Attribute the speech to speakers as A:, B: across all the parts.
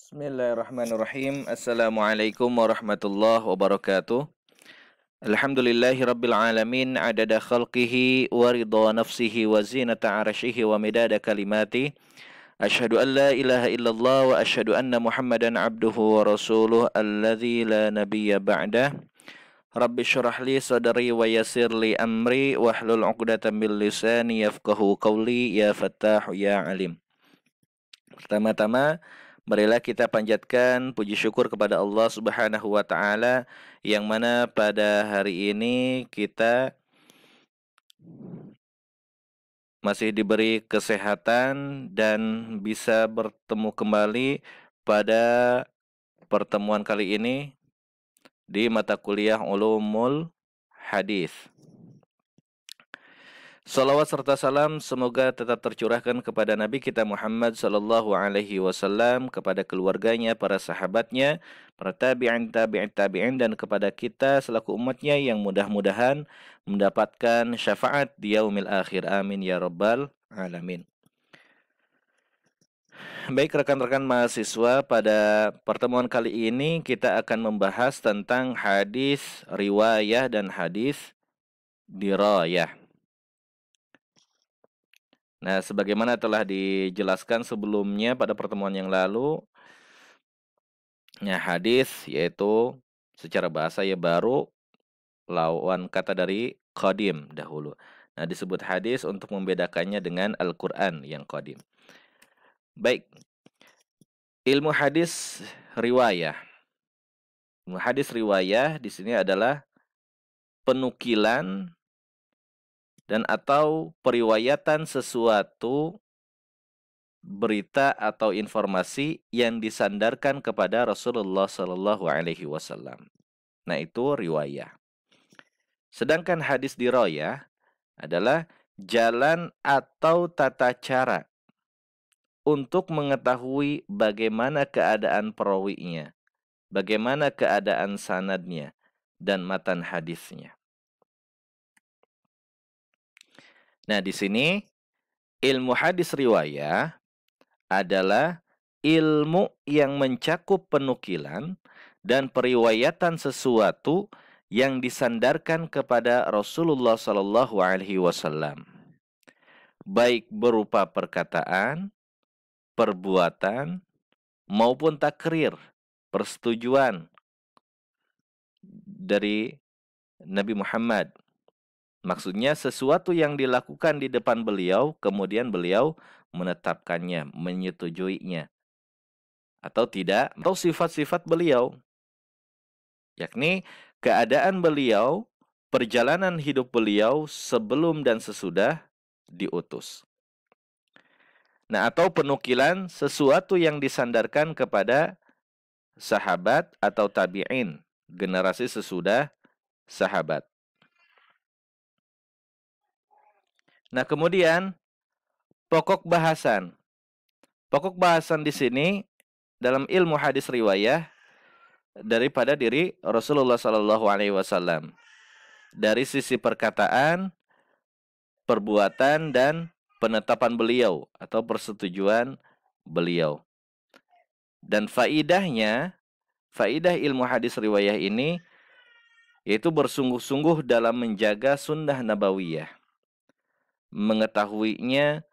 A: Bismillahirrahmanirrahim. Assalamualaikum warahmatullahi wabarakatuh. Alhamdulillahi rabbil alamin adada khalqihi wa ridha nafsihi wa zinata arshihi wa midada kalimati. Asyhadu an la ilaha illallah wa asyhadu anna Muhammadan abduhu wa rasuluh alladzi la nabiyya ba'dah. Rabbi syrah li sadri wa yassir li amri wahlul 'uqdatam min lisani yafqahu qawli ya Fattah ya Alim. Pertama-tama, marilah kita panjatkan puji syukur kepada Allah Subhanahu wa taala yang mana pada hari ini kita masih diberi kesehatan dan bisa bertemu kembali pada pertemuan kali ini di mata kuliah Ulumul Hadis. Salawat serta salam semoga tetap tercurahkan kepada Nabi kita Muhammad sallallahu alaihi wasallam, kepada keluarganya, para sahabatnya, para tabi'in dan kepada kita selaku umatnya yang mudah-mudahan mendapatkan syafaat di yaumil akhir. Amin ya rabbal alamin. Baik rekan-rekan mahasiswa, pada pertemuan kali ini kita akan membahas tentang hadis riwayah dan hadis dirayah. Nah, sebagaimana telah dijelaskan sebelumnya pada pertemuan yang lalu, hadis yaitu secara bahasa ya baru, lawan kata dari qadim dahulu. Nah, disebut hadis untuk membedakannya dengan Al-Qur'an yang qadim. Baik. Ilmu hadis riwayah. Ilmu hadis riwayah di sini adalah penukilan dan atau periwayatan sesuatu berita atau informasi yang disandarkan kepada Rasulullah Sallallahu Alaihi Wasallam. Nah, itu riwayah. Sedangkan hadis dirayah adalah jalan atau tata cara untuk mengetahui bagaimana keadaan perawinya, bagaimana keadaan sanadnya, dan matan hadisnya. Nah, di sini ilmu hadis riwayah adalah ilmu yang mencakup penukilan dan periwayatan sesuatu yang disandarkan kepada Rasulullah Sallallahu Alaihi Wasallam, baik berupa perkataan, perbuatan, maupun takrir, persetujuan dari Nabi Muhammad. Maksudnya sesuatu yang dilakukan di depan beliau, kemudian beliau menetapkannya, menyetujuinya, atau tidak, atau sifat-sifat beliau, yakni keadaan beliau, perjalanan hidup beliau sebelum dan sesudah diutus. Nah, atau penukilan sesuatu yang disandarkan kepada sahabat atau tabi'in, generasi sesudah sahabat. Nah, kemudian pokok bahasan. Pokok bahasan di sini dalam ilmu hadis riwayah daripada diri Rasulullah Sallallahu Alaihi Wasallam, dari sisi perkataan, perbuatan, dan penetapan beliau atau persetujuan beliau. Dan faidah ilmu hadis riwayah ini yaitu bersungguh-sungguh dalam menjaga sunnah nabawiyah, mengetahuinya,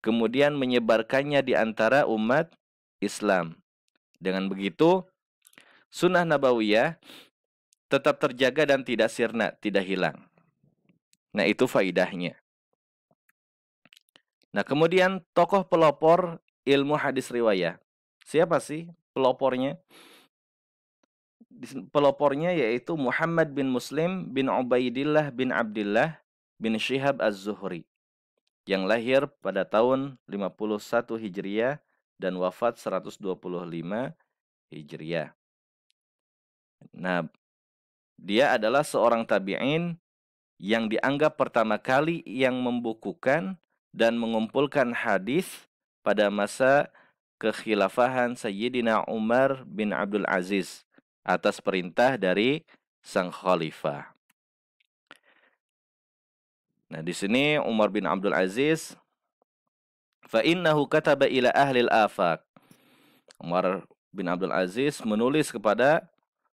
A: kemudian menyebarkannya di antara umat Islam. Dengan begitu, sunnah nabawiyah tetap terjaga dan tidak sirna, tidak hilang. Nah, itu faidahnya. Nah, kemudian tokoh pelopor ilmu hadis riwayah. Siapa sih pelopornya? Pelopornya yaitu Muhammad bin Muslim bin Ubaidillah bin Abdullah bin Syihab Az-Zuhri, yang lahir pada tahun 51 Hijriah dan wafat 125 Hijriah. Nah, dia adalah seorang tabi'in yang dianggap pertama kali yang membukukan dan mengumpulkan hadis pada masa kekhilafahan Sayyidina Umar bin Abdul Aziz atas perintah dari sang khalifah. Nah, di sini Umar bin Abdul Aziz, fa innahu kataba ila ahli al-afaq. Umar bin Abdul Aziz menulis kepada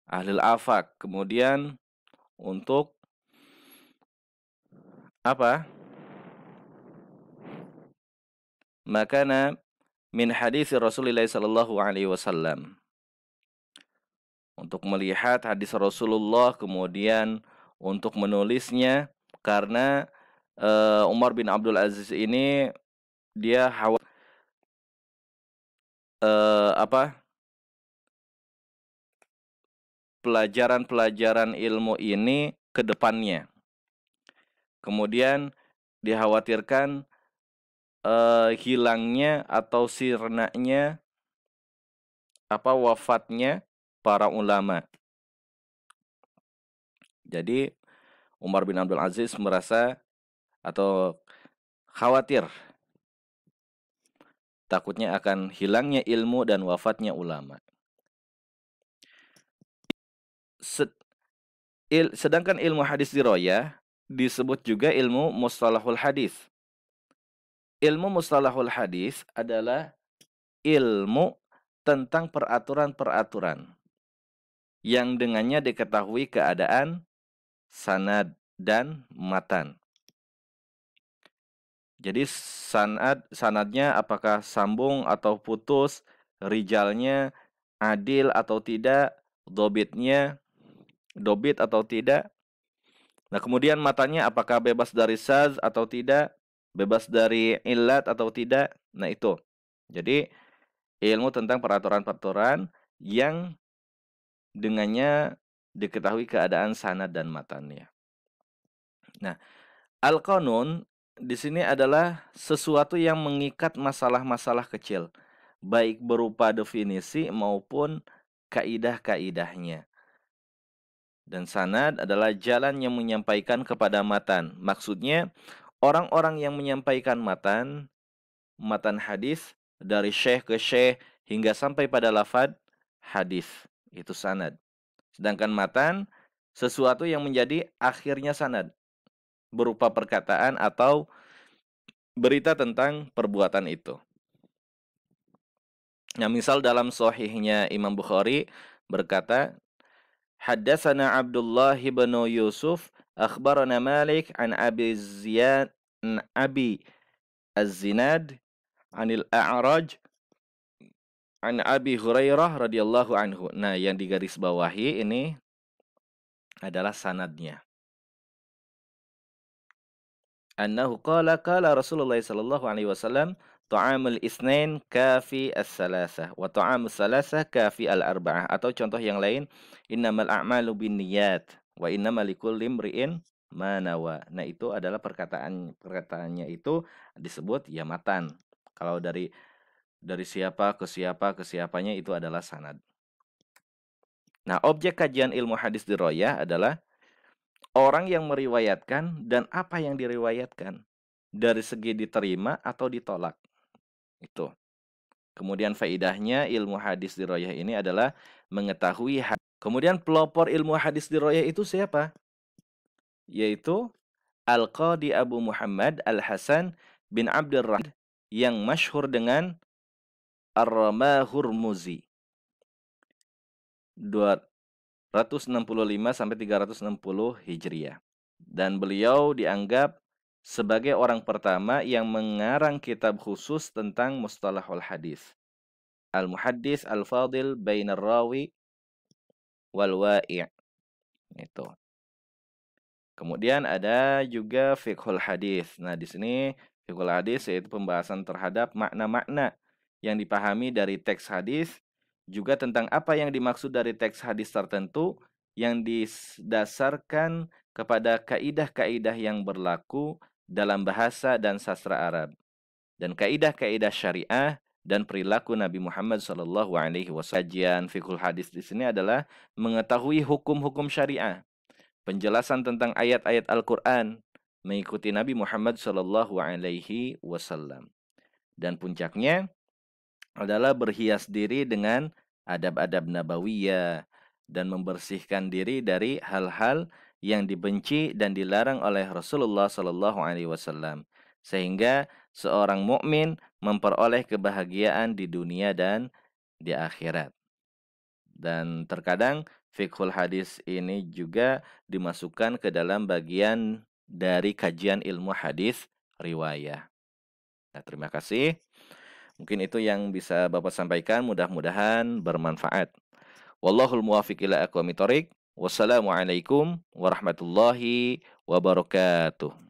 A: Ahlul Afaq. Kemudian untuk apa? Makana min hadis Rasulullah sallallahu alaihi wasallam. Untuk melihat hadis Rasulullah, kemudian untuk menulisnya, karena Umar bin Abdul Aziz ini dia pelajaran-pelajaran ilmu ini ke depannya. Kemudian dikhawatirkan hilangnya atau sirnanya wafatnya para ulama. Jadi Umar bin Abdul Aziz merasa atau khawatir takutnya akan hilangnya ilmu dan wafatnya ulama. Sedangkan ilmu hadis dirayah disebut juga ilmu mustalahul hadis. Ilmu mustalahul hadis adalah ilmu tentang peraturan-peraturan yang dengannya diketahui keadaan sanad dan matan. Jadi sanadnya apakah sambung atau putus, rijalnya adil atau tidak, dobit atau tidak. Nah, kemudian matanya apakah bebas dari saz atau tidak, bebas dari illat atau tidak. Nah, itu. Jadi ilmu tentang peraturan-peraturan yang dengannya diketahui keadaan sanad dan matannya. Nah, al-qanun di sini adalah sesuatu yang mengikat masalah-masalah kecil, baik berupa definisi maupun kaidah-kaidahnya. Dan sanad adalah jalan yang menyampaikan kepada matan. Maksudnya, orang-orang yang menyampaikan matan hadis dari syekh ke syekh hingga sampai pada lafaz hadis. Itu sanad. Sedangkan matan, sesuatu yang menjadi akhirnya sanad, berupa perkataan atau berita tentang perbuatan itu. Nah, misal dalam sahihnya Imam Bukhari berkata, Haddatsana Abdullah bin Yusuf, akhbarana Malik an Abi Az-Zinad anil A'raj an Abi Hurairah radhiyallahu anhu. Nah, yang digarisbawahi ini adalah sanadnya. Annahu qala Rasulullah sallallahu alaihi wasallam ta'amul isnain kafi as-salasah wa ta'amus salasah kafi al-arba'ah. Atau contoh yang lain, innamal a'malu binniyat wa innamal likulli imri'in ma nawa. Nah, itu adalah perkataannya itu disebut ya matan. Kalau dari siapa ke siapanya itu adalah sanad. Nah, objek kajian ilmu hadis dirayah adalah orang yang meriwayatkan dan apa yang diriwayatkan, dari segi diterima atau ditolak. Itu. Kemudian faidahnya ilmu hadis dirayah ini adalah mengetahui Kemudian pelopor ilmu hadis dirayah itu siapa? Yaitu Al-Qadi Abu Muhammad Al-Hasan bin Abdurrahman yang masyhur dengan Ar-Ramah-Hurmuzi. 265 sampai 360 Hijriah. Dan beliau dianggap sebagai orang pertama yang mengarang kitab khusus tentang mustalahul hadis. Al-Muhaddis Al-Fadil Bainar Rawi wal Wa'i'. Itu. Kemudian ada juga fiqhul hadis. Nah, di sini fiqhul hadis yaitu pembahasan terhadap makna-makna yang dipahami dari teks hadis, juga tentang apa yang dimaksud dari teks hadis tertentu yang didasarkan kepada kaidah-kaidah yang berlaku dalam bahasa dan sastra Arab, dan kaidah-kaidah syariah dan perilaku Nabi Muhammad SAW. Kajian fiqhul hadis di sini adalah mengetahui hukum-hukum syariah, penjelasan tentang ayat-ayat Al-Quran, mengikuti Nabi Muhammad SAW. Dan puncaknya adalah berhias diri dengan adab-adab nabawiyah dan membersihkan diri dari hal-hal yang dibenci dan dilarang oleh Rasulullah SAW, sehingga seorang mukmin memperoleh kebahagiaan di dunia dan di akhirat. Dan terkadang fiqhul hadis ini juga dimasukkan ke dalam bagian dari kajian ilmu hadis riwayah. Nah, terima kasih. Mungkin itu yang bisa Bapak sampaikan, mudah-mudahan bermanfaat. Wallahul muwaffiq ila aqwamit thoriq. Wassalamualaikum warahmatullahi wabarakatuh.